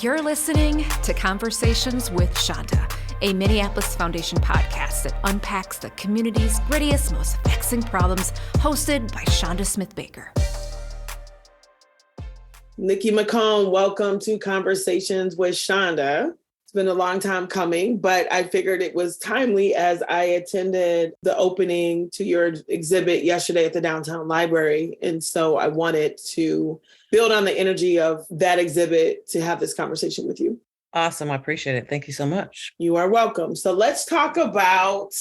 You're listening to Conversations with Chanda, a Minneapolis Foundation podcast that unpacks the community's grittiest, most vexing problems, hosted by Chanda Smith-Baker. Nikki McComb, welcome to Conversations with Chanda. It's been a long time coming, but I figured it was timely as I attended the opening to your exhibit yesterday at the Downtown Library. And so I wanted to build on the energy of that exhibit to have this conversation with you. Awesome. I appreciate it. Thank you so much. You are welcome. So let's talk about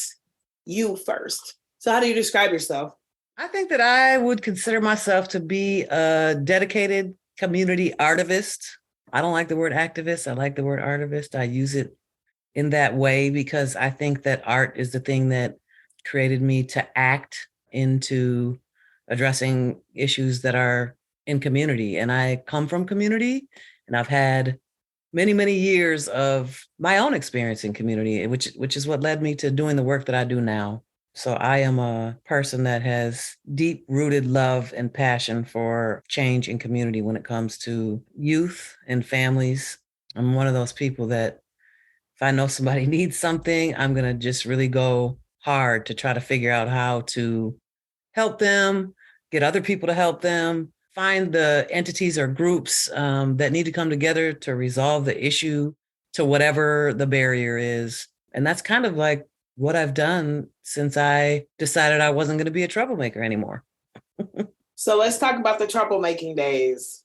you first. So how do you describe yourself? I think that I would consider myself to be a dedicated community artivist. I don't like the word activist. I like the word artivist. I use it in that way because I think that art is the thing that created me to act into addressing issues that are in community. And I come from community, and I've had many, many years of my own experience in community, which is what led me to doing the work that I do now. So I am a person that has deep-rooted love and passion for change in community when it comes to youth and families. I'm one of those people that if I know somebody needs something, I'm going to just really go hard to try to figure out how to help them, get other people to help them, find the entities or groups that need to come together to resolve the issue to whatever the barrier is. And that's kind of like what I've done since I decided I wasn't going to be a troublemaker anymore. So let's talk about the troublemaking days.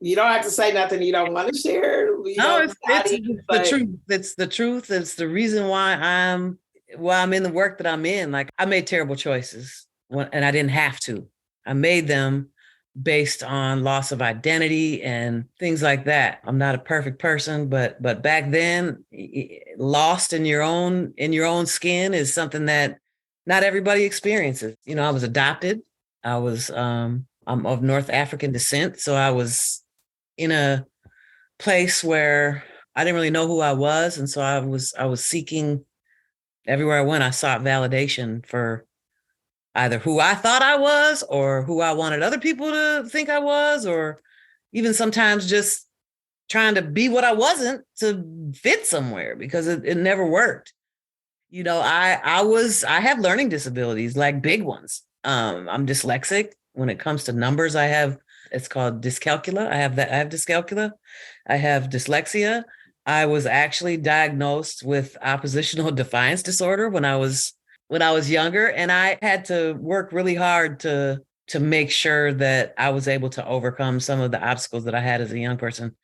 You don't have to say nothing you don't want to share. It's the truth. It's the truth. It's the reason why I'm in the work that I'm in. Like, I made terrible choices and I didn't have to. I made them based on loss of identity and things like that. I'm not a perfect person, but back then, lost in your own skin is something that not everybody experiences. You know, I was adopted. I'm of North African descent, so I was in a place where I didn't really know who I was, and so I was seeking everywhere I went. I sought validation for either who I thought I was or who I wanted other people to think I was, or even sometimes just trying to be what I wasn't to fit somewhere because it never worked. You know, I have learning disabilities, like big ones. I'm dyslexic when it comes to numbers. It's called dyscalculia. I have dyscalculia. I have dyslexia. I was actually diagnosed with oppositional defiance disorder when I was younger, and I had to work really hard to make sure that I was able to overcome some of the obstacles that I had as a young person.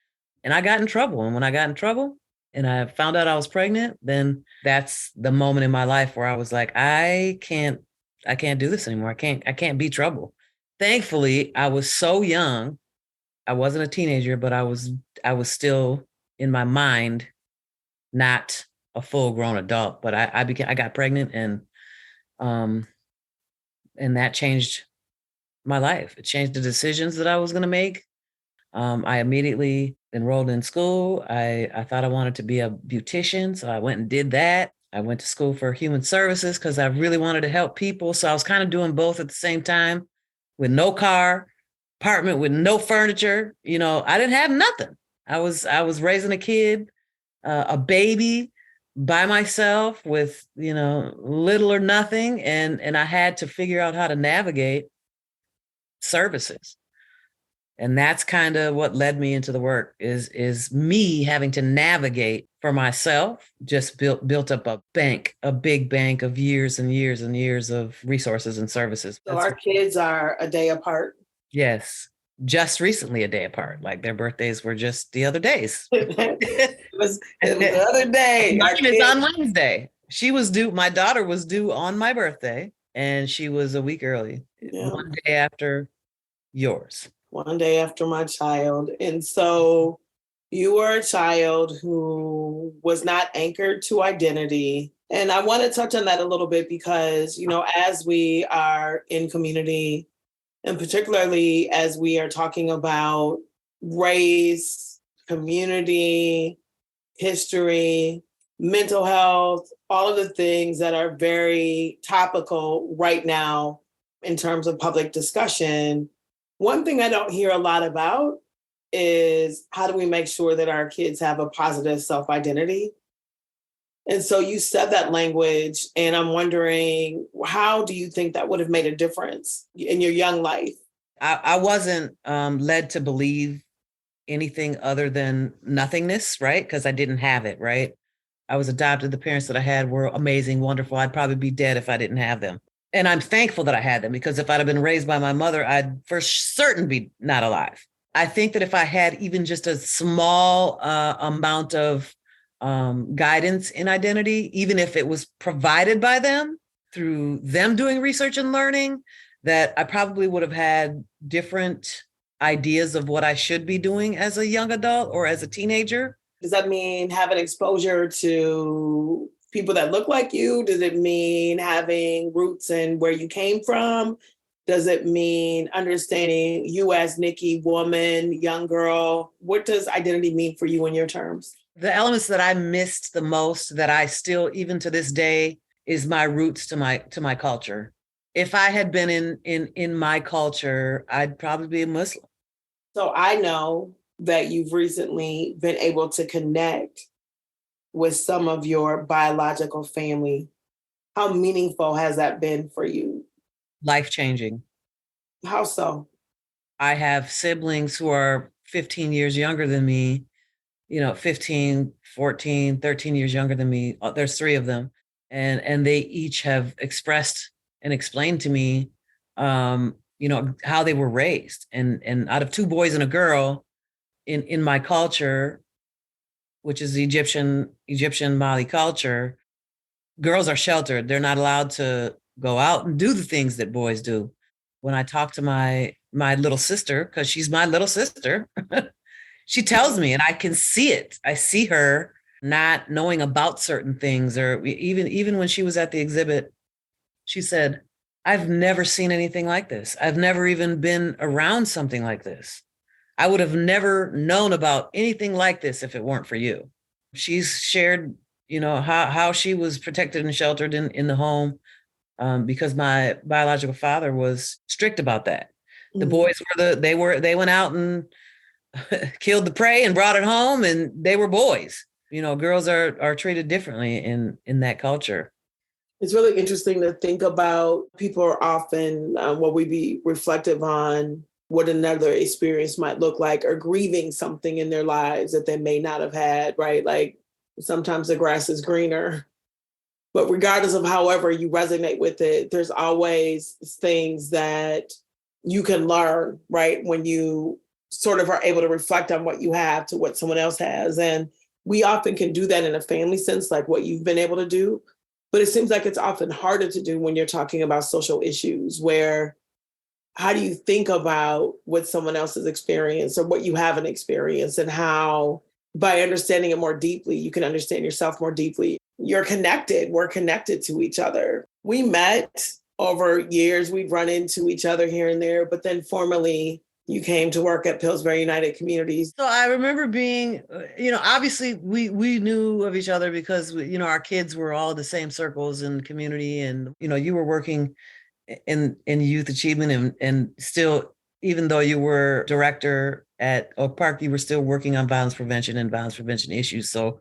And I got in trouble. And when I got in trouble and I found out I was pregnant, then that's the moment in my life where I was like, I can't do this anymore. I can't be trouble. Thankfully, I was so young. I wasn't a teenager, but I was still in my mind, not a full-grown adult. But I got pregnant, and that changed my life. It changed the decisions that I was going to make. I immediately enrolled in school. I thought I wanted to be a beautician, so I went and did that. I went to school for human services because I really wanted to help people. So I was kind of doing both at the same time, with no car, apartment with no furniture. You know, I didn't have nothing. I was raising a kid, a baby, by myself with, you know, little or nothing. And I had to figure out how to navigate services. And that's kind of what led me into the work is me having to navigate for myself, just built up a big bank of years and years and years of resources and services. So our kids are a day apart. Yes. Just recently a day apart. Like their birthdays were just the other days. it was the other day. Mine is on Wednesday. My daughter was due on my birthday, and she was a week early. Yeah. One day after yours. One day after my child. And so you were a child who was not anchored to identity. And I want to touch on that a little bit because, you know, as we are in community, and particularly as we are talking about race, community, history, mental health, all of the things that are very topical right now in terms of public discussion, one thing I don't hear a lot about is how do we make sure that our kids have a positive self-identity? And so you said that language, and I'm wondering, how do you think that would have made a difference in your young life? I wasn't led to believe anything other than nothingness, right? Because I didn't have it, right? I was adopted. The parents that I had were amazing, wonderful. I'd probably be dead if I didn't have them. And I'm thankful that I had them, because if I'd have been raised by my mother, I'd for certain be not alive. I think that if I had even just a small amount of guidance in identity, even if it was provided by them through them doing research and learning, that I probably would have had different ideas of what I should be doing as a young adult or as a teenager. Does that mean having exposure to people that look like you? Does it mean having roots in where you came from? Does it mean understanding you as Nikki, woman, young girl? What does identity mean for you in your terms? The elements that I missed the most, that I still, even to this day, is my roots to my culture. If I had been in my culture, I'd probably be a Muslim. So I know that you've recently been able to connect with some of your biological family. How meaningful has that been for you? Life-changing. How so? I have siblings who are 15 years younger than me, 15, 14, 13 years younger than me. There's three of them. And they each have expressed and explained to me, how they were raised. And out of two boys and a girl in my culture, which is the Egyptian Mali culture, girls are sheltered. They're not allowed to go out and do the things that boys do. When I talk to my little sister, because she's my little sister, she tells me, and I can see it. I see her not knowing about certain things, or even when she was at the exhibit, she said, I've never seen anything like this. I've never even been around something like this. I would have never known about anything like this if it weren't for you. She's shared, how she was protected and sheltered in the home, because my biological father was strict about that. The boys they went out and killed the prey and brought it home, and they were boys. Girls are treated differently in that culture. It's really interesting to think about. People are often, what we be reflective on what another experience might look like, or grieving something in their lives that they may not have had, right? Like sometimes the grass is greener, but regardless of however you resonate with it, there's always things that you can learn, right? When you sort of are able to reflect on what you have to what someone else has. And we often can do that in a family sense, like what you've been able to do. But it seems like it's often harder to do when you're talking about social issues, where how do you think about what someone else has experienced or what you haven't experienced, and how by understanding it more deeply, you can understand yourself more deeply. You're connected. We're connected to each other. We met over years. We'd run into each other here and there, but then formally you came to work at Pillsbury United Communities. So I remember being, obviously we knew of each other because, our kids were all the same circles in the community. And, you were working in youth achievement, and still, even though you were director at Oak Park, you were still working on violence prevention and violence prevention issues. So,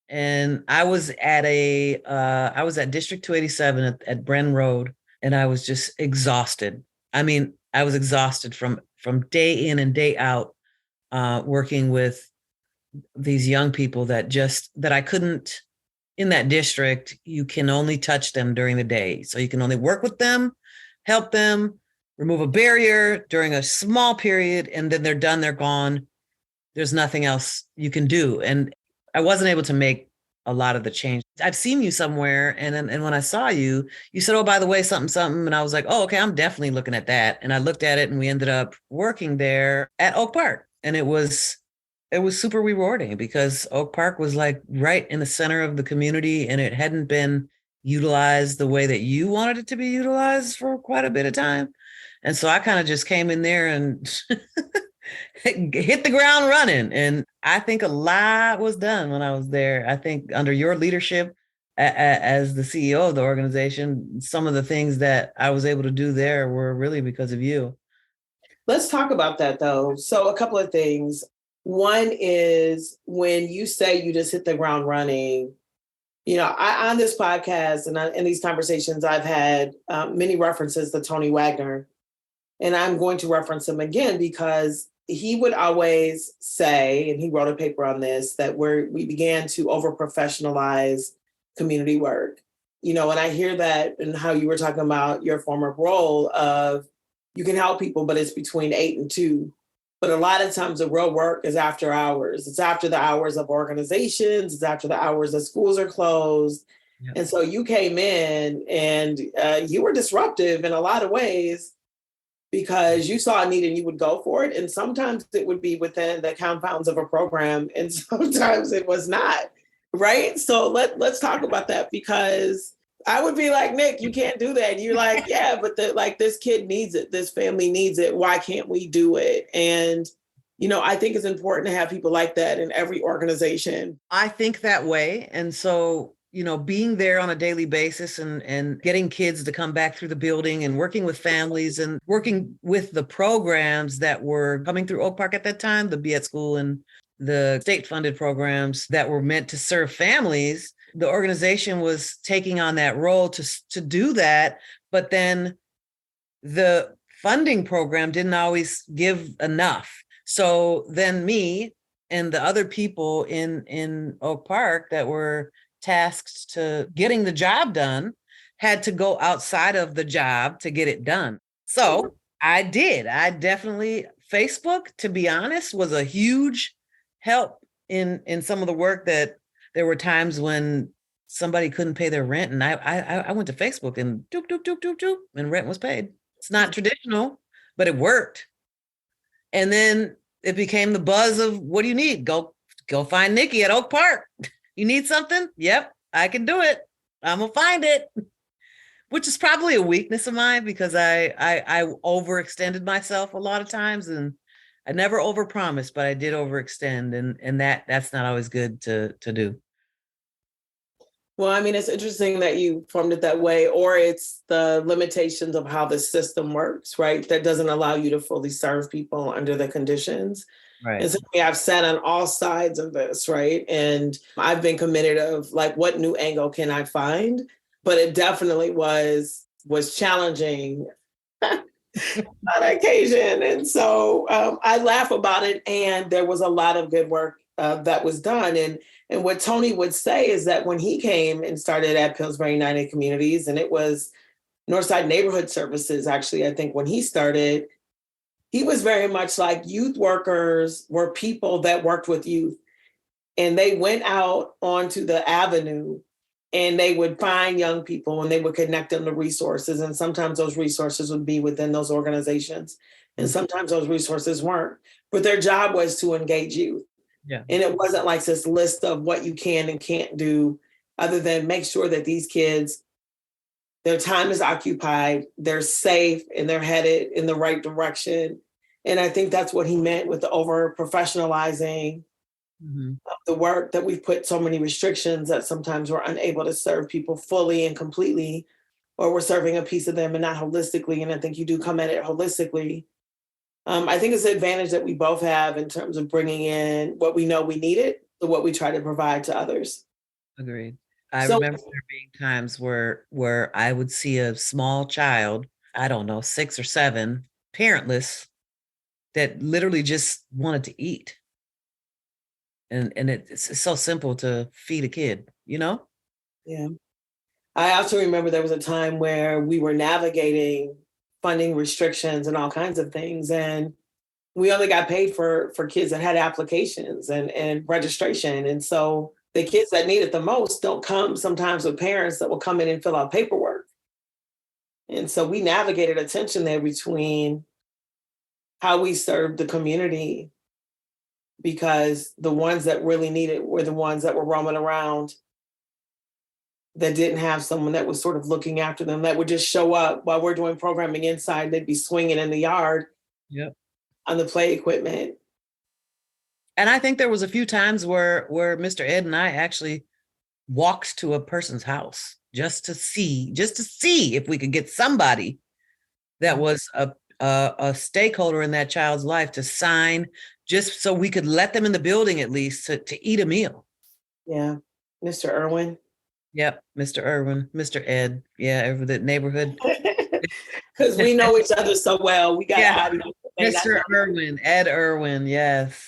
and I was at District 287 at Bren Road, and I was just exhausted. I mean, I was exhausted from day in and day out, working with these young people that I couldn't, in that district, you can only touch them during the day. So you can only work with them, help them, remove a barrier during a small period, and then they're done, they're gone. There's nothing else you can do. And I wasn't able to make a lot of the change. I've seen you somewhere, and when I saw you, you said, oh, by the way, something. And I was like, oh, okay, I'm definitely looking at that. And I looked at it, and we ended up working there at Oak Park. And it was super rewarding, because Oak Park was like right in the center of the community, and it hadn't been utilized the way that you wanted it to be utilized for quite a bit of time. And so I kind of just came in there and hit the ground running. And I think a lot was done when I was there. I think under your leadership as the CEO of the organization, some of the things that I was able to do there were really because of you. Let's talk about that, though. So a couple of things. One is when you say you just hit the ground running. On this podcast and in these conversations, I've had many references to Tony Wagner, and I'm going to reference him again because he would always say, and he wrote a paper on this, that we began to over-professionalize community work. And I hear that in how you were talking about your former role of you can help people, but it's between 8 and 2. But a lot of times the real work is after hours. It's after the hours of organizations. It's after the hours that schools are closed. Yep. And so you came in and you were disruptive in a lot of ways because you saw a need and you would go for it. And sometimes it would be within the confines of a program and sometimes it was not, right? So let's talk about that because I would be like, Nick, you can't do that. And you're like, yeah, but this kid needs it. This family needs it. Why can't we do it? And, I think it's important to have people like that in every organization. I think that way. And so, being there on a daily basis and getting kids to come back through the building and working with families and working with the programs that were coming through Oak Park at that time, the Be at School and the state funded programs that were meant to serve families. The organization was taking on that role to do that, but then the funding program didn't always give enough. So then me and the other people in Oak Park that were tasked to getting the job done had to go outside of the job to get it done. So I did. I definitely, Facebook, to be honest, was a huge help in some of the work that there were times when somebody couldn't pay their rent and I went to Facebook and doop, doop, doop, doop, doop, and rent was paid. It's not traditional, but it worked. And then it became the buzz of, what do you need? Go find Nikki at Oak Park. You need something? Yep, I can do it. I'm gonna find it. Which is probably a weakness of mine because I overextended myself a lot of times and I never overpromised, but I did overextend and that's not always good to do. Well, I mean, it's interesting that you formed it that way, or it's the limitations of how the system works, right? That doesn't allow you to fully serve people under the conditions. Right. And so I've sat on all sides of this, right? And I've been committed of like, what new angle can I find? But it definitely was challenging on occasion. And so I laugh about it. And there was a lot of good work that was done. And what Tony would say is that when he came and started at Pillsbury United Communities, and it was Northside Neighborhood Services, actually, I think when he started, he was very much like youth workers were people that worked with youth. And they went out onto the avenue and they would find young people and they would connect them to resources. And sometimes those resources would be within those organizations. And sometimes those resources weren't. But their job was to engage youth. Yeah. And it wasn't like this list of what you can and can't do, other than make sure that these kids, their time is occupied, they're safe, and they're headed in the right direction. And I think that's what he meant with the over professionalizing of the work, that we've put so many restrictions that sometimes we're unable to serve people fully and completely, or we're serving a piece of them and not holistically. And I think you do come at it holistically. I think it's an advantage that we both have in terms of bringing in what we know we needed to what we try to provide to others. Agreed. I remember there being times where I would see a small child, I don't know, 6 or 7, parentless, that literally just wanted to eat. And it's so simple to feed a kid, Yeah. I also remember there was a time where we were navigating funding restrictions and all kinds of things. And we only got paid for kids that had applications and registration. And so the kids that need it the most don't come sometimes with parents that will come in and fill out paperwork. And so we navigated a tension there between how we served the community, because the ones that really needed were the ones that were roaming around that didn't have someone that was sort of looking after them, that would just show up while we're doing programming inside. They'd be swinging in the yard on the play equipment. And I think there was a few times where Mr. Ed and I actually walked to a person's house just to see if we could get somebody that was a stakeholder in that child's life to sign just so we could let them in the building at least to eat a meal. Yeah. Mr. Irwin. Yep. Mr. Irwin, Mr. Ed. Yeah. Over the neighborhood. Because we know each other so well. We got yeah. Mr. Irwin, Ed Irwin. Yes.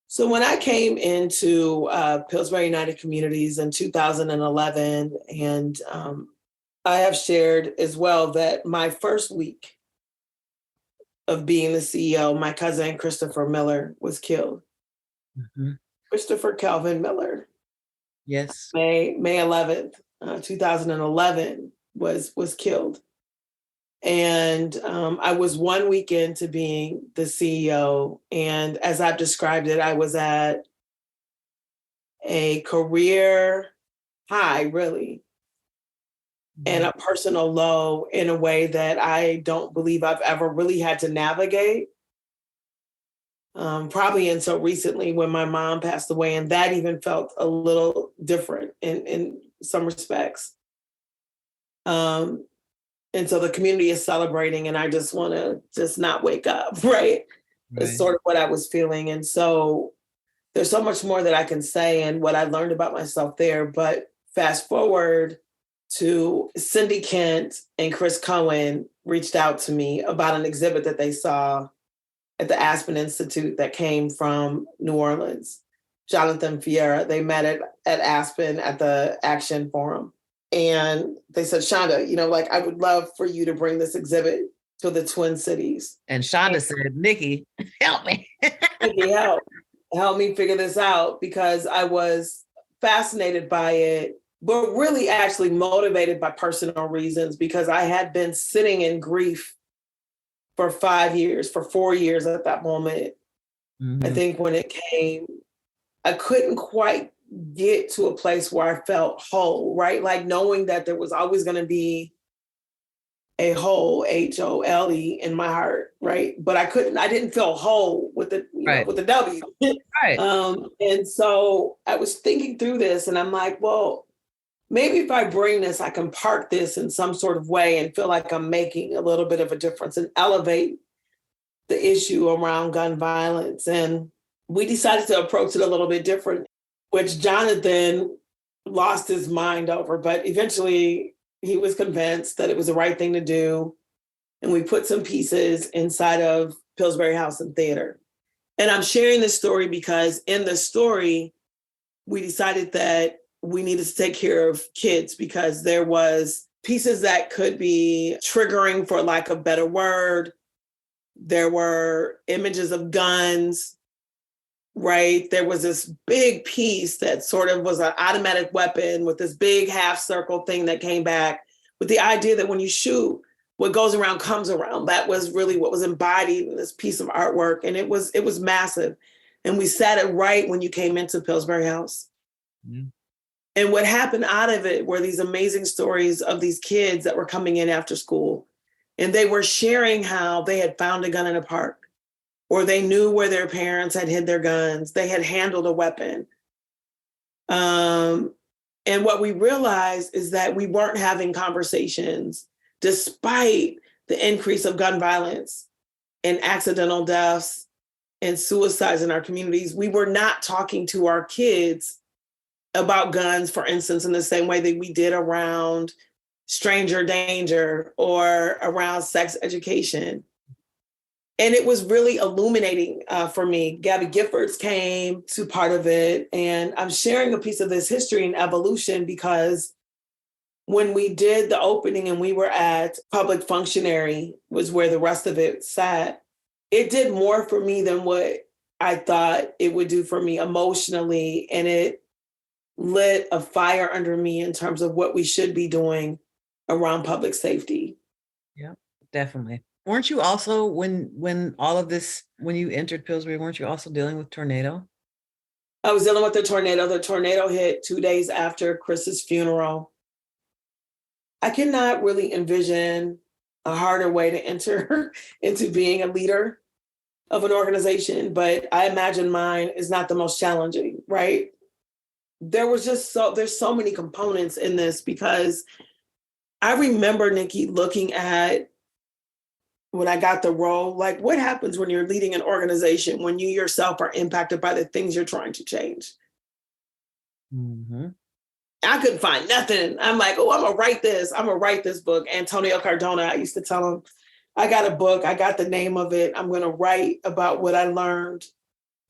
So when I came into Pillsbury United Communities in 2011, and I have shared as well that my first week of being the CEO, my cousin Christopher Miller was killed. Mm-hmm. Christopher Calvin Miller. Yes. May 11th, 2011 was killed. And I was 1 week into being the CEO. And as I've described it, I was at a career high, really, and a personal low in a way that I don't believe I've ever really had to navigate. Probably until recently when my mom passed away, and that even felt a little different in some respects. And so the community is celebrating, and I just want to just not wake up, right? It's sort of what I was feeling. And so there's so much more that I can say and what I learned about myself there. But fast forward to Cindy Kent and Chris Cohen reached out to me about an exhibit that they saw at the Aspen Institute that came from New Orleans. Jonathan Fiera, they met at Aspen at the Action Forum. And they said, Chanda, I would love for you to bring this exhibit to the Twin Cities. And Chanda said, Nikki, help me. Nikki, help me figure this out, because I was fascinated by it, but really actually motivated by personal reasons, because I had been sitting in grief for 4 years at that moment. Mm-hmm. I think when it came, I couldn't quite get to a place where I felt whole, right? Like knowing that there was always going to be a hole, HOLE, in my heart, right? But I didn't feel whole with the, with the W. Right. And so I was thinking through this, and I'm like, well, maybe if I bring this, I can park this in some sort of way and feel like I'm making a little bit of a difference and elevate the issue around gun violence. And we decided to approach it a little bit different, which Jonathan lost his mind over, but eventually he was convinced that it was the right thing to do. And we put some pieces inside of Pillsbury House and Theater. And I'm sharing this story because in the story, we decided that we needed to take care of kids because there was pieces that could be triggering, for lack of a better word. There were images of guns, right? There was this big piece that sort of was an automatic weapon with this big half circle thing that came back with the idea that when you shoot, what goes around comes around. That was really what was embodied in this piece of artwork. And it was massive. And we sat it right when you came into Pillsbury House. Mm-hmm. And what happened out of it were these amazing stories of these kids that were coming in after school. And they were sharing how they had found a gun in a park, or they knew where their parents had hid their guns. They had handled a weapon. And what we realized is that we weren't having conversations, despite the increase of gun violence and accidental deaths and suicides in our communities. We were not talking to our kids about guns, for instance, in the same way that we did around stranger danger or around sex education. And it was really illuminating for me. Gabby Giffords came to part of it. And I'm sharing a piece of this history and evolution because when we did the opening and we were at Public Functionary, was where the rest of it sat, it did more for me than what I thought it would do for me emotionally. And it lit a fire under me in terms of what we should be doing around public safety. Yeah, definitely. Weren't you also, when all of this, when you entered Pillsbury, weren't you also dealing with tornado? I was dealing with the tornado. The tornado hit 2 days after Chris's funeral. I cannot really envision a harder way to enter into being a leader of an organization, but I imagine mine is not the most challenging, right? There's so many components in this because I remember, Nikki, looking at when I got the role, like what happens when you're leading an organization, when you yourself are impacted by the things you're trying to change? Mm-hmm. I couldn't find nothing. I'm like, oh, I'm gonna write this. I'm gonna write this book. Antonio Cardona, I used to tell him, I got a book. I got the name of it. I'm gonna write about what I learned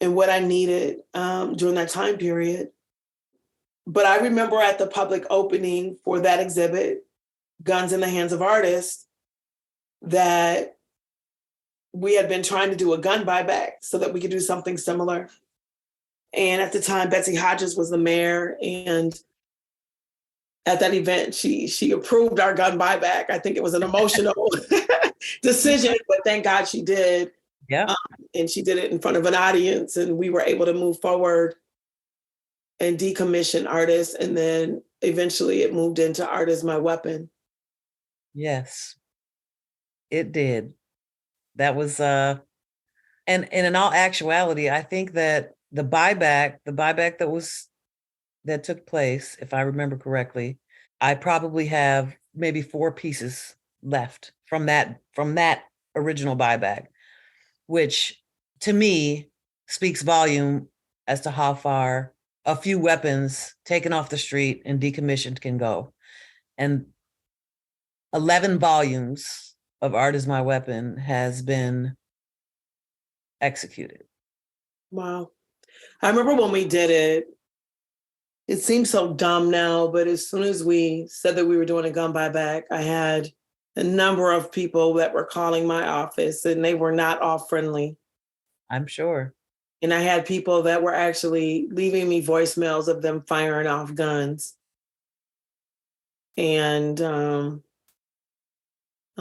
and what I needed during that time period. But I remember at the public opening for that exhibit, Guns in the Hands of Artists, that we had been trying to do a gun buyback so that we could do something similar. And at the time, Betsy Hodges was the mayor. And at that event, she approved our gun buyback. I think it was an emotional decision, but thank God she did. Yeah. And she did it in front of an audience, and we were able to move forward and decommission artists. And then eventually it moved into Art is My Weapon. Yes, it did. That was, and in all actuality, I think that the buyback that took place, if I remember correctly, I probably have maybe 4 pieces left from that original buyback, which to me speaks volume as to how far a few weapons taken off the street and decommissioned can go. And 11 volumes of Art is My Weapon has been executed. Wow. I remember when we did it, it seems so dumb now, but as soon as we said that we were doing a gun buyback, I had a number of people that were calling my office, and they were not all friendly. I'm sure. And I had people that were actually leaving me voicemails of them firing off guns. And a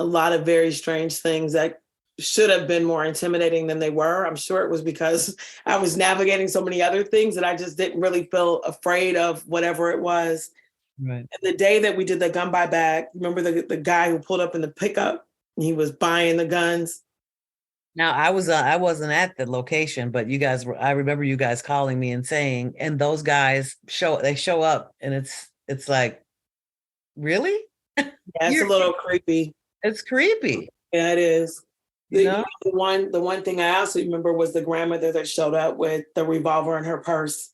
lot of very strange things that should have been more intimidating than they were. I'm sure it was because I was navigating so many other things that I just didn't really feel afraid of whatever it was. Right. And the day that we did the gun buyback, remember the guy who pulled up in the pickup and he was buying the guns? Now I wasn't at the location, but I remember you guys calling me and saying, and those guys show up and it's like, really? Yeah, it's a little creepy. It's creepy. Yeah, it is. You The one thing I also remember was the grandmother that showed up with the revolver in her purse.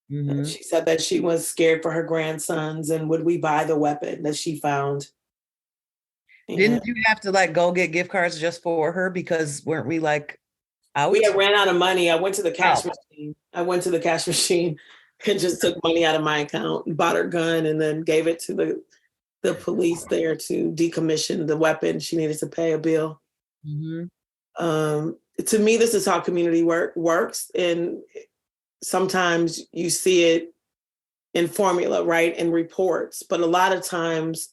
Mm-hmm. She said that she was scared for her grandsons and would we buy the weapon that she found. Didn't you have to like go get gift cards just for her, because weren't we like out? We had ran out of money. I went to the cash machine. And just took money out of my account and bought her gun and then gave it to the police there to decommission the weapon. She needed to pay a bill. Mm-hmm. To me, this is how community work works. And sometimes you see it in formula, right? In reports, but a lot of times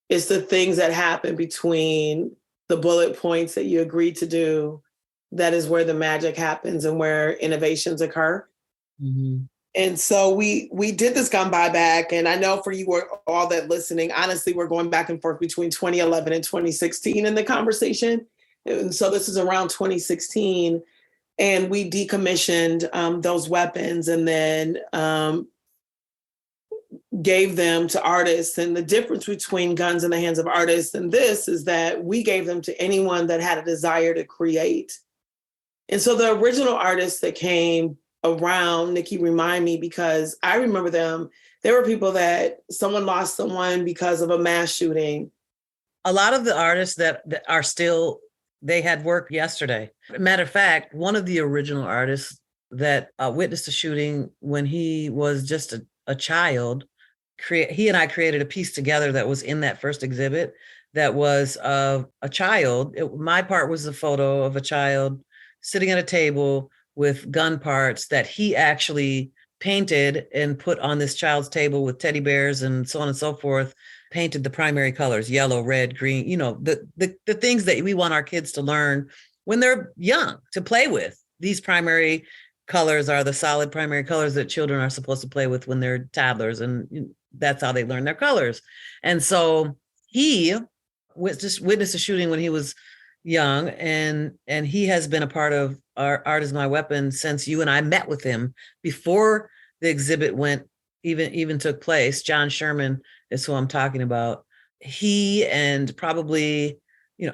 it's the things that happen between the bullet points that you agreed to do. That is where the magic happens and where innovations occur. Mm-hmm. And so we did this gun buyback. And I know for you all that listening, honestly, we're going back and forth between 2011 and 2016 in the conversation. And so this is around 2016. And we decommissioned those weapons and then gave them to artists. And the difference between Guns in the Hands of Artists and this is that we gave them to anyone that had a desire to create. And so the original artists that came around, Nikki, remind me, because I remember them. There were people that someone lost someone because of a mass shooting. A lot of the artists that are still, they had work yesterday. Matter of fact, one of the original artists that witnessed a shooting when he was just a child, he and I created a piece together that was in that first exhibit that was of a child. My part was a photo of a child sitting at a table with gun parts that he actually painted and put on this child's table with teddy bears and so on and so forth, painted the primary colors, yellow, red, green, the things that we want our kids to learn when they're young to play with. These primary colors are the solid primary colors that children are supposed to play with when they're toddlers. And that's how they learn their colors. And so he witnessed a shooting when he was young, and he has been a part of our Art is My Weapon since you and I met with him before the exhibit even took place. John Sherman is who I'm talking about. He and probably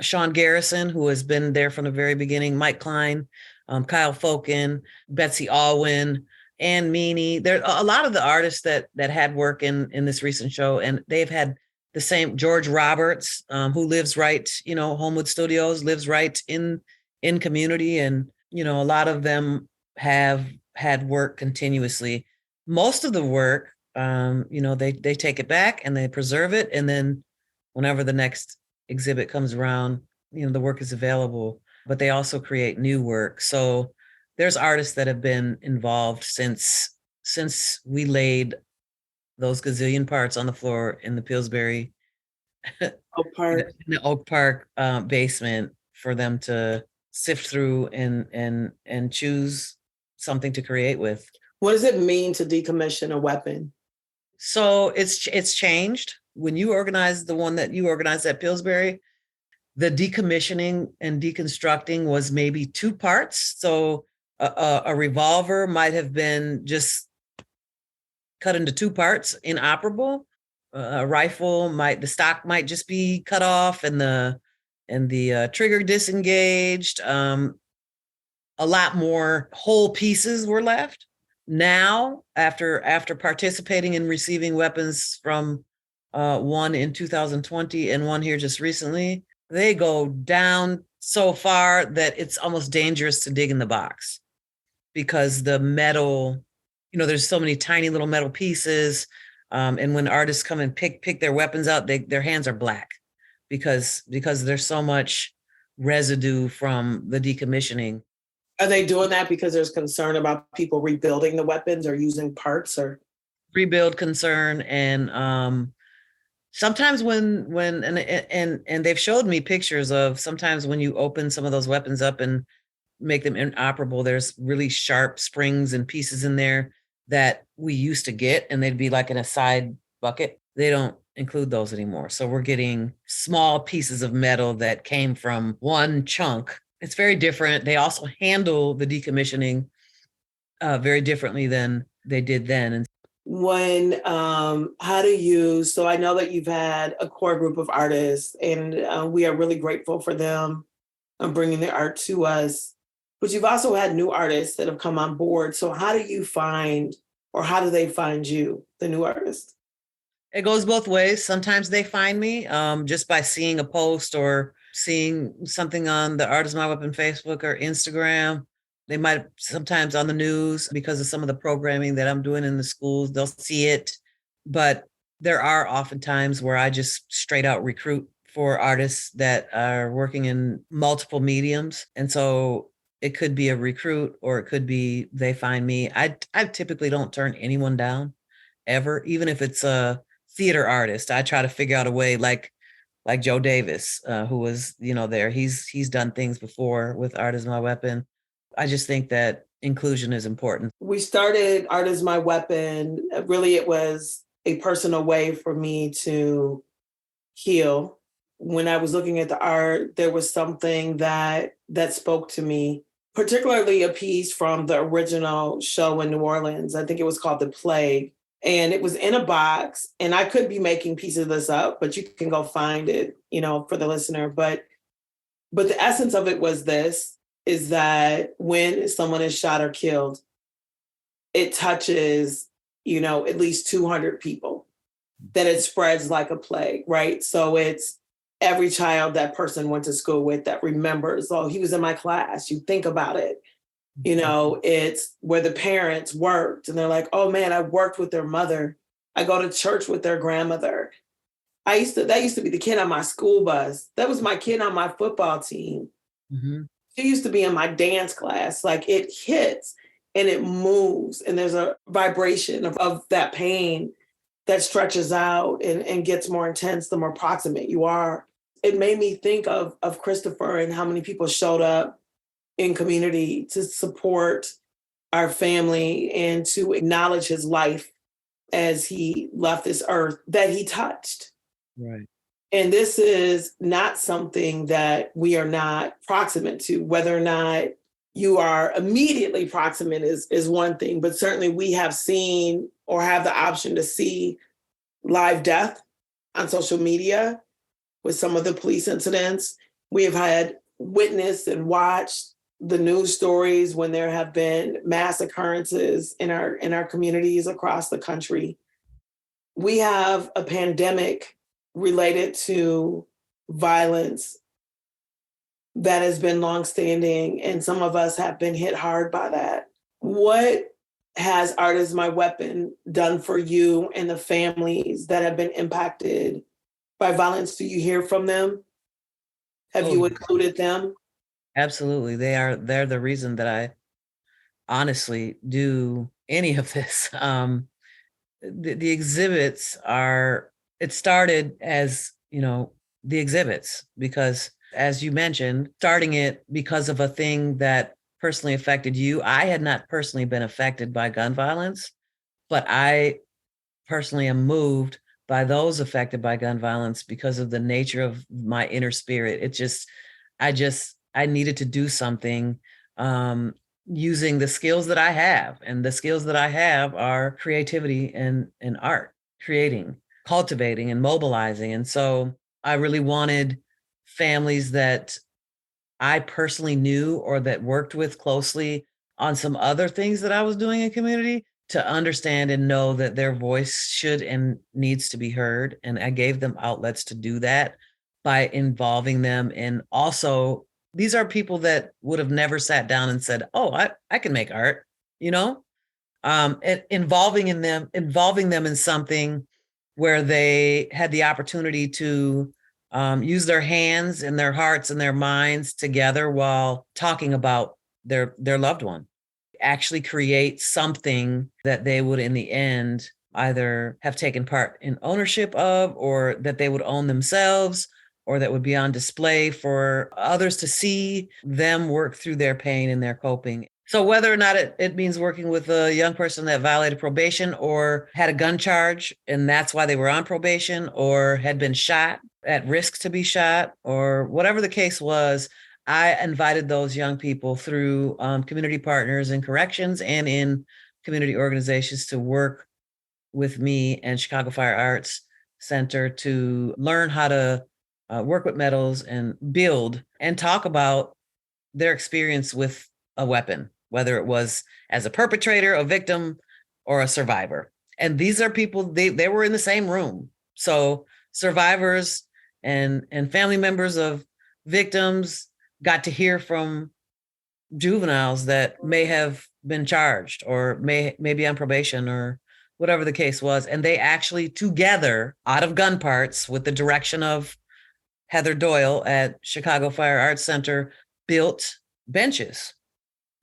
Sean Garrison, who has been there from the very beginning, Mike Klein, Kyle Fokin, Betsy Alwyn, Ann Meany. There are a lot of the artists that had work in this recent show, and they've had the same. George Roberts, who lives right, Homewood Studios, lives right in Community, and a lot of them have had work continuously. Most of the work, they take it back and they preserve it, and then whenever the next exhibit comes around, the work is available, but they also create new work. So there's artists that have been involved since we laid those gazillion parts on the floor in the Pillsbury Oak Park, in the Oak Park basement for them to sift through and choose something to create with. What does it mean to decommission a weapon? So it's changed. When you organized the one that you organized at Pillsbury, the decommissioning and deconstructing was maybe 2 parts. So a revolver might have been just cut into 2 parts, inoperable. A rifle the stock might just be cut off and the trigger disengaged. A lot more whole pieces were left. Now, after participating in receiving weapons from one in 2020 and one here just recently, they go down so far that it's almost dangerous to dig in the box because the metal, there's so many tiny little metal pieces. And when artists come and pick their weapons out, their hands are black because there's so much residue from the decommissioning. Are they doing that because there's concern about people rebuilding the weapons or using parts or? Rebuild concern, and sometimes when and they've showed me pictures of sometimes when you open some of those weapons up and make them inoperable, there's really sharp springs and pieces in there that we used to get, and they'd be like in a side bucket. They don't include those anymore. So we're getting small pieces of metal that came from one chunk. It's very different. They also handle the decommissioning very differently than they did then. And so I know that you've had a core group of artists, and we are really grateful for them bringing their art to us. But you've also had new artists that have come on board. So how do you find, or how do they find you, the new artists? It goes both ways. Sometimes they find me just by seeing a post or seeing something on the Art Is My Weapon Facebook or Instagram. They might sometimes on the news because of some of the programming that I'm doing in the schools, they'll see it. But there are often times where I just straight out recruit for artists that are working in multiple mediums. And so it could be a recruit or it could be they find me. I typically don't turn anyone down ever, even if it's a theater artist. I try to figure out a way, like Joe Davis, who was, there. He's done things before with Art Is My Weapon. I just think that inclusion is important. We started Art Is My Weapon. Really, it was a personal way for me to heal. When I was looking at the art, there was something that spoke to me, particularly a piece from the original show in New Orleans. I think it was called The Plague. And it was in a box, and I could be making pieces of this up, but you can go find it, for the listener. But the essence of it was this, is that when someone is shot or killed, it touches, at least 200 people, that it spreads like a plague, right? So it's every child that person went to school with that remembers, oh, he was in my class. You think about it. It's where the parents worked and they're like, oh man, I worked with their mother. I go to church with their grandmother. That used to be the kid on my school bus. That was my kid on my football team. Mm-hmm. She used to be in my dance class. Like, it hits and it moves, and there's a vibration of that pain that stretches out and gets more intense the more proximate you are. It made me think of Christopher and how many people showed up in community to support our family and to acknowledge his life as he left this earth that he touched. Right. And this is not something that we are not proximate to. Whether or not you are immediately proximate is one thing, but certainly we have seen or have the option to see live death on social media with some of the police incidents. We have had witnessed and watched the news stories when there have been mass occurrences in our communities across the country. We have a pandemic related to violence that has been longstanding, and some of us have been hit hard by that. What has Art is My Weapon done for you and the families that have been impacted by violence? Do you hear from them? Have you included them? Absolutely. They're the reason that I honestly do any of this. The exhibits it started as, the exhibits, because as you mentioned, starting it because of a thing that personally affected you. I had not personally been affected by gun violence, but I personally am moved by those affected by gun violence because of the nature of my inner spirit. I needed to do something using the skills that I have. And the skills that I have are creativity and art, creating, cultivating, and mobilizing. And so I really wanted families that I personally knew or that worked with closely on some other things that I was doing in community to understand and know that their voice should and needs to be heard. And I gave them outlets to do that by involving them. And also, these are people that would have never sat down and said, oh, I can make art, and involving them in something where they had the opportunity to use their hands and their hearts and their minds together while talking about their loved one. Actually create something that they would in the end either have taken part in ownership of, or that they would own themselves, or that would be on display for others to see them work through their pain and their coping. So whether or not it means working with a young person that violated probation or had a gun charge and that's why they were on probation, or had been shot, at risk to be shot, or whatever the case was, I invited those young people through community partners in corrections and in community organizations to work with me and Chicago Fire Arts Center to learn how to work with metals and build and talk about their experience with a weapon, whether it was as a perpetrator, a victim, or a survivor. And these are people, they were in the same room. So survivors and family members of victims got to hear from juveniles that may have been charged or may be on probation or whatever the case was. And they actually together, out of gun parts, with the direction of Heather Doyle at Chicago Fire Arts Center, built benches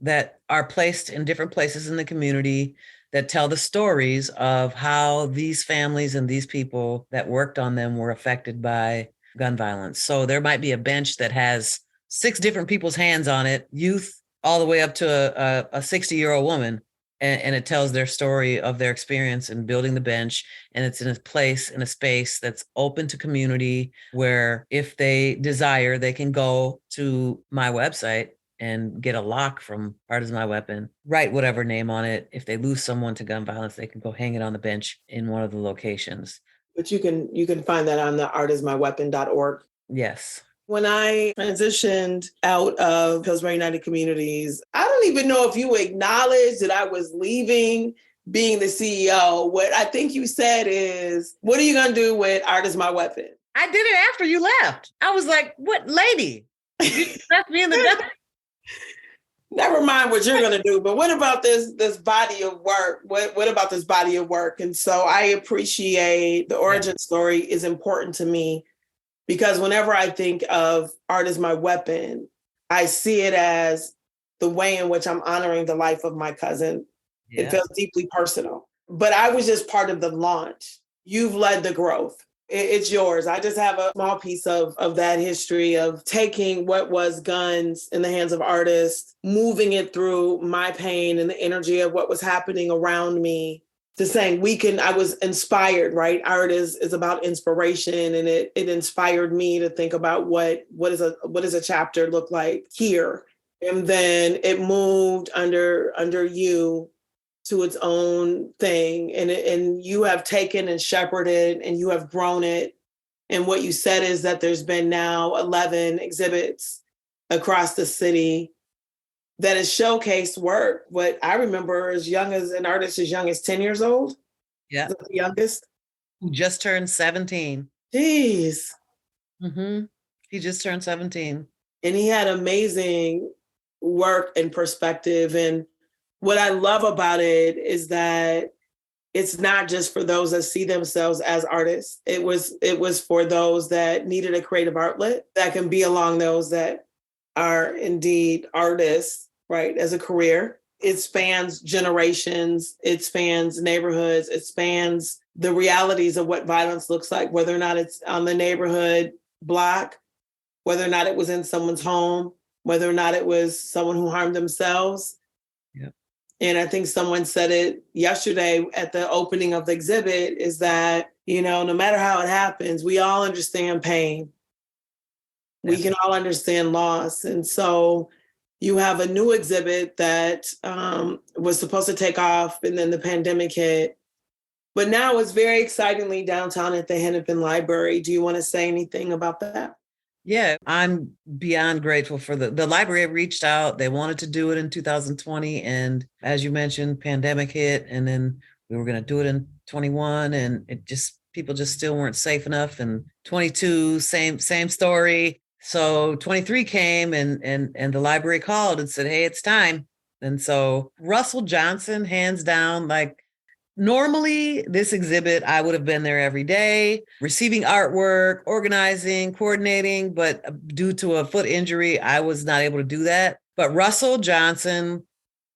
that are placed in different places in the community that tell the stories of how these families and these people that worked on them were affected by gun violence. So there might be a bench that has 6 different people's hands on it, youth all the way up to a 60-year-old woman. And it tells their story of their experience in building the bench. And it's in a place, in a space that's open to community, where if they desire, they can go to my website and get a lock from Art is My Weapon, write whatever name on it. If they lose someone to gun violence, they can go hang it on the bench in one of the locations. But you can find that on the artismyweapon.org. Yes. When I transitioned out of Hillsborough United Communities, I don't even know if you acknowledged that I was leaving being the CEO. What I think you said is, what are you going to do with Art is My Weapon? I did it after you left. I was like, what lady? You left me in the dust. Never mind what you're going to do, but what about this body of work? What about this body of work? And so I appreciate the origin story is important to me, because whenever I think of Art is My Weapon, I see it as the way in which I'm honoring the life of my cousin. Yeah. It feels deeply personal. But I was just part of the launch. You've led the growth. It's yours. I just have a small piece of that history of taking what was guns in the hands of artists, moving it through my pain and the energy of what was happening around me, to saying I was inspired, right? Art is about inspiration, and it inspired me to think about what does a chapter look like here. And then it moved under you to its own thing. And you have taken and shepherded and you have grown it And what you said is that there's been now 11 exhibits across the city that has showcased work. What I remember as young as an artist as young as 10 years old. Yeah. The youngest. Who just turned 17. Jeez. Mm-hmm. He just turned 17. And he had amazing work and perspective. And what I love about it is that it's not just for those that see themselves as artists. It was for those that needed a creative outlet that can be along those that are indeed artists, right, as a career. It spans generations, it spans neighborhoods, it spans the realities of what violence looks like, whether or not it's on the neighborhood block, whether or not it was in someone's home, whether or not it was someone who harmed themselves. Yeah. And I think someone said it yesterday at the opening of the exhibit is that, no matter how it happens, we all understand pain. We can all understand loss. And so you have a new exhibit that was supposed to take off and then the pandemic hit. But now it's very excitingly downtown at the Hennepin Library. Do you want to say anything about that? Yeah, I'm beyond grateful for the library reached out. They wanted to do it in 2020. And as you mentioned, pandemic hit, and then we were going to do it in 21, and people just still weren't safe enough. And 22, same story. So 23 came and the library called and said, hey, it's time. And so Russell Johnson, hands down, like, normally, this exhibit, I would have been there every day, receiving artwork, organizing, coordinating, but due to a foot injury, I was not able to do that. But Russell Johnson,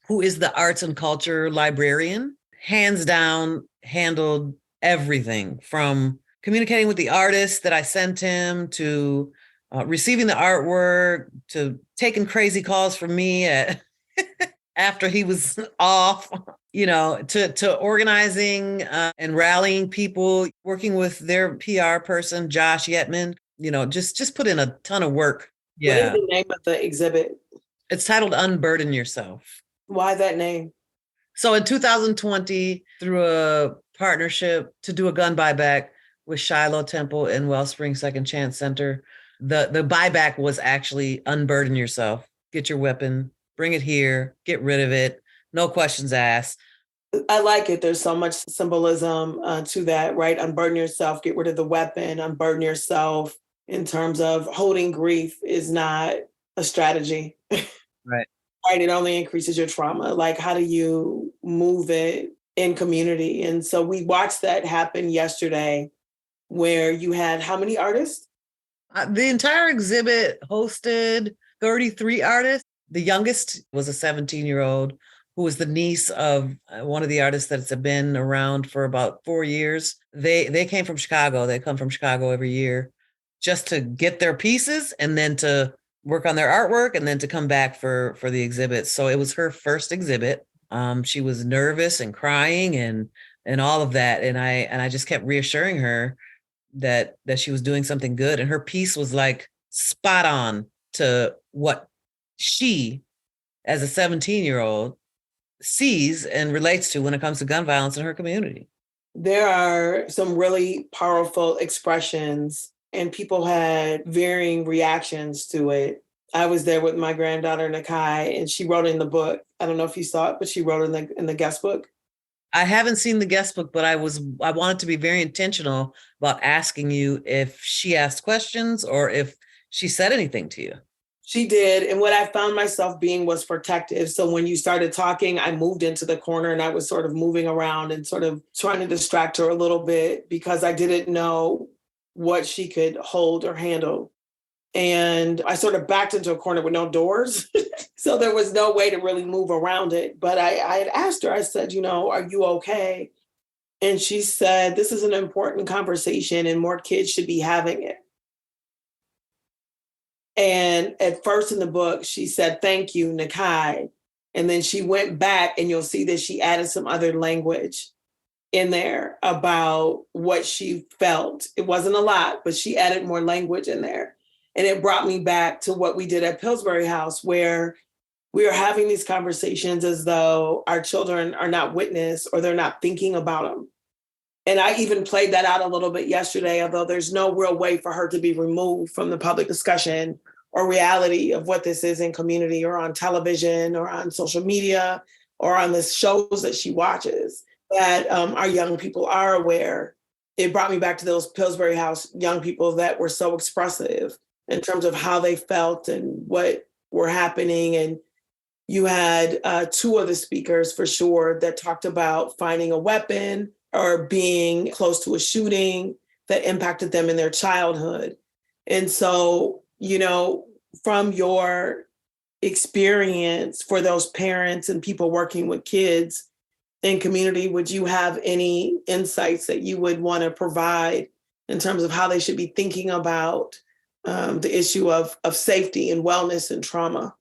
who is the arts and culture librarian, hands down handled everything from communicating with the artists that I sent him to receiving the artwork to taking crazy calls from me after he was off. To organizing and rallying people, working with their PR person, Josh Yetman, just put in a ton of work. Yeah. What is the name of the exhibit? It's titled Unburden Yourself. Why that name? So in 2020, through a partnership to do a gun buyback with Shiloh Temple and Wellspring Second Chance Center, the buyback was actually unburden yourself. Get your weapon, bring it here, get rid of it. No questions asked. I like it. There's so much symbolism to that, right? Unburden yourself, get rid of the weapon, unburden yourself in terms of holding grief is not a strategy. Right. Right. It only increases your trauma. Like, how do you move it in community? And so we watched that happen yesterday where you had how many artists? The entire exhibit hosted 33 artists. The youngest was a 17-year-old who was the niece of one of the artists that's been around for about 4 years. They came from Chicago. They come from Chicago every year just to get their pieces and then to work on their artwork and then to come back for the exhibit. So it was her first exhibit. She was nervous and crying and all of that. And I just kept reassuring her that she was doing something good. And her piece was like spot on to what she, as a 17-year-old, sees and relates to when it comes to gun violence in her community. There are some really powerful expressions and people had varying reactions to it. I was there with my granddaughter, Nakai, and she wrote in the book. I don't know if you saw it, but she wrote in the guest book. I haven't seen the guest book, but I wanted to be very intentional about asking you if she asked questions or if she said anything to you. She did. And what I found myself being was protective. So when you started talking, I moved into the corner and I was sort of moving around and sort of trying to distract her a little bit because I didn't know what she could hold or handle. And I sort of backed into a corner with no doors. So there was no way to really move around it. But I had asked her, I said, are you okay? And she said, this is an important conversation and more kids should be having it. And at first in the book, she said, thank you, Nakai. And then she went back and you'll see that she added some other language in there about what she felt. It wasn't a lot, but she added more language in there. And it brought me back to what we did at Pillsbury House, where we are having these conversations as though our children are not witness or they're not thinking about them. And I even played that out a little bit yesterday, although there's no real way for her to be removed from the public discussion or reality of what this is in community or on television or on social media or on the shows that she watches, that our young people are aware. It brought me back to those Pillsbury House young people that were so expressive in terms of how they felt and what were happening. And you had two of the speakers for sure that talked about finding a weapon or being close to a shooting that impacted them in their childhood. And so, from your experience for those parents and people working with kids in community, would you have any insights that you would want to provide in terms of how they should be thinking about the issue of safety and wellness and trauma?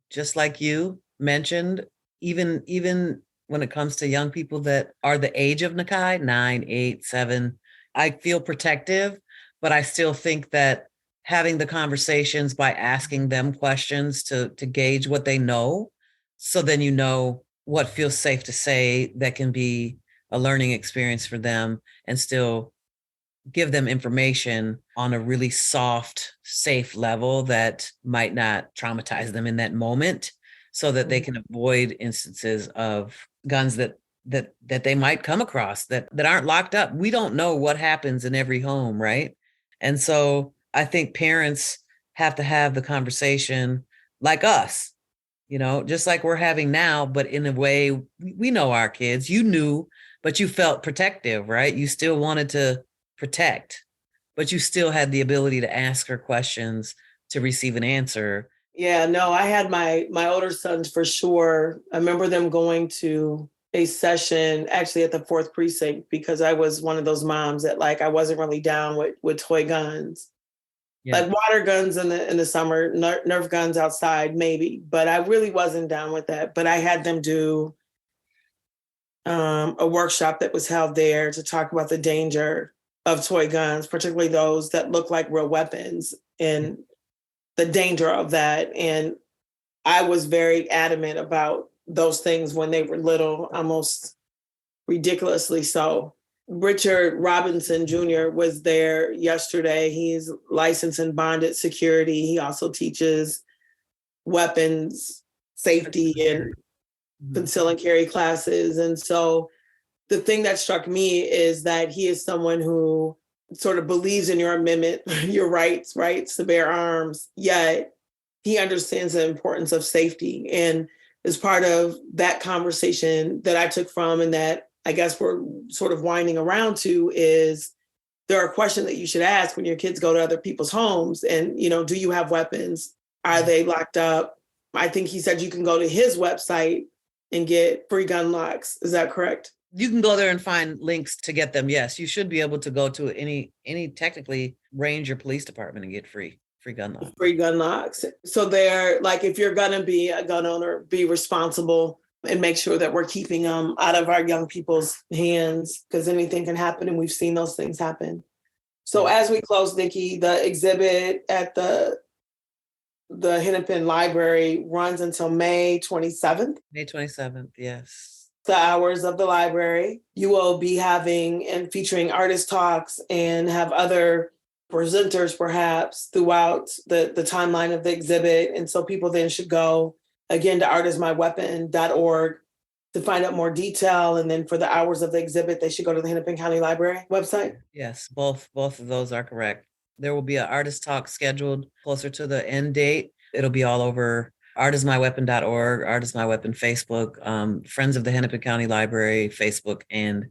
Just like you mentioned, even when it comes to young people that are the age of Nakai, 9, 8, 7, I feel protective, but I still think that having the conversations by asking them questions to gauge what they know, so then what feels safe to say that can be a learning experience for them, and still give them information on a really soft, safe level that might not traumatize them in that moment, so that they can avoid instances of guns that they might come across that aren't locked up. We don't know what happens in every home, right? And so I think parents have to have the conversation like us, just like we're having now, but in a way we know our kids. You knew, but you felt protective, right? You still wanted to protect, but you still had the ability to ask her questions to receive an answer. Yeah, no, I had my older sons for sure. I remember them going to a session actually at the 4th precinct because I was one of those moms that I wasn't really down with toy guns. Yeah. Like water guns in the summer, Nerf guns outside, maybe, but I really wasn't down with that. But I had them do a workshop that was held there to talk about the danger of toy guns, particularly those that look like real weapons and the danger of that. And I was very adamant about those things when they were little, almost ridiculously so. Richard Robinson Jr. was there yesterday. He's licensed and bonded security. He also teaches weapons safety and conceal and carry classes. And so the thing that struck me is that he is someone who sort of believes in your amendment, your rights to bear arms, yet he understands the importance of safety. And as part of that conversation that I took from, and that I guess we're sort of winding around to, is there are questions that you should ask when your kids go to other people's homes. And, do you have weapons? Are they locked up? I think he said you can go to his website and get free gun locks. Is that correct? You can go there and find links to get them. Yes, you should be able to go to any technically range or police department and get free gun locks. Free gun locks. So they're if you're going to be a gun owner, be responsible and make sure that we're keeping them out of our young people's hands, because anything can happen, and we've seen those things happen. So as we close, Nikki, the exhibit at the Hennepin Library runs until May 27th. May 27th, yes. The hours of the library. You will be having and featuring artist talks and have other presenters perhaps throughout the timeline of the exhibit. And so people then should go again to artismyweapon.org to find out more detail. And then for the hours of the exhibit, they should go to the Hennepin County Library website. Yes, both of those are correct. There will be an artist talk scheduled closer to the end date. It'll be all over artismyweapon.org, Artist My Weapon Facebook, Friends of the Hennepin County Library Facebook, and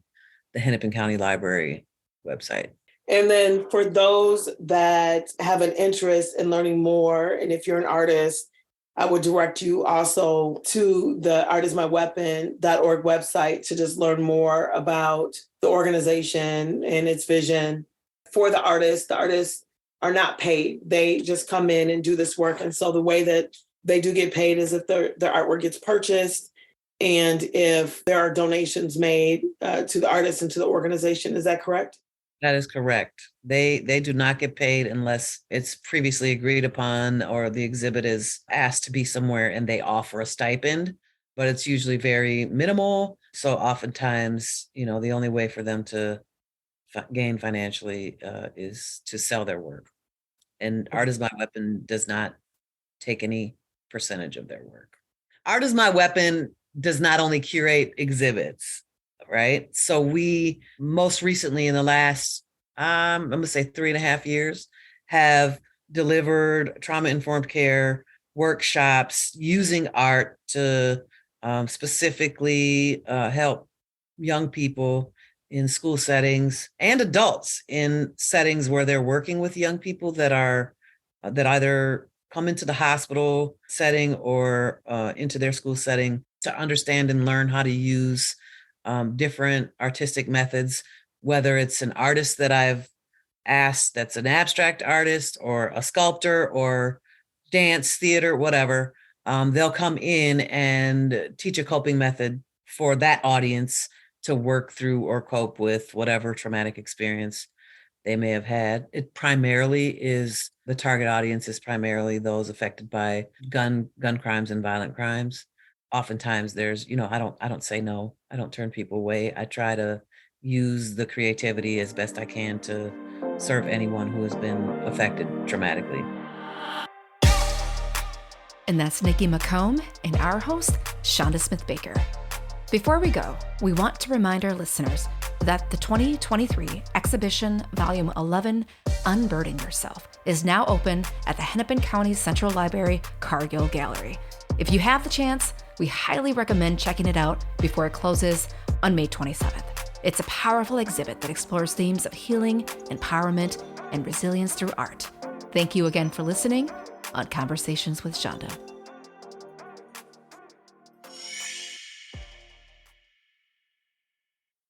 the Hennepin County Library website. And then for those that have an interest in learning more, and if you're an artist, I would direct you also to the artismyweapon.org website to just learn more about the organization and its vision. For the artists are not paid. They just come in and do this work. And so the way that they do get paid is if their artwork gets purchased and if there are donations made to the artists and to the organization. Is that correct? That is correct. They do not get paid unless it's previously agreed upon or the exhibit is asked to be somewhere and they offer a stipend, but it's usually very minimal. So oftentimes, the only way for them to gain financially is to sell their work. And Art is My Weapon does not take any percentage of their work. Art is My Weapon does not only curate exhibits, right? So we most recently in the last, I'm going to say 3.5 years, have delivered trauma-informed care workshops using art to specifically help young people in school settings and adults in settings where they're working with young people that are that either come into the hospital setting or into their school setting, to understand and learn how to use different artistic methods, whether it's an artist that I've asked that's an abstract artist or a sculptor or dance, theater, whatever. They'll come in and teach a coping method for that audience to work through or cope with whatever traumatic experience they may have had. It primarily is, the target audience is primarily those affected by gun crimes and violent crimes. Oftentimes there's, I don't say no. I don't turn people away. I try to use the creativity as best I can to serve anyone who has been affected traumatically. And that's Nikki McComb and our host, Chanda Smith-Baker. Before we go, we want to remind our listeners that the 2023 exhibition, Volume 11, Unburden Yourself, is now open at the Hennepin County Central Library Cargill Gallery. If you have the chance, we highly recommend checking it out before it closes on May 27th. It's a powerful exhibit that explores themes of healing, empowerment, and resilience through art. Thank you again for listening on Conversations with Chanda.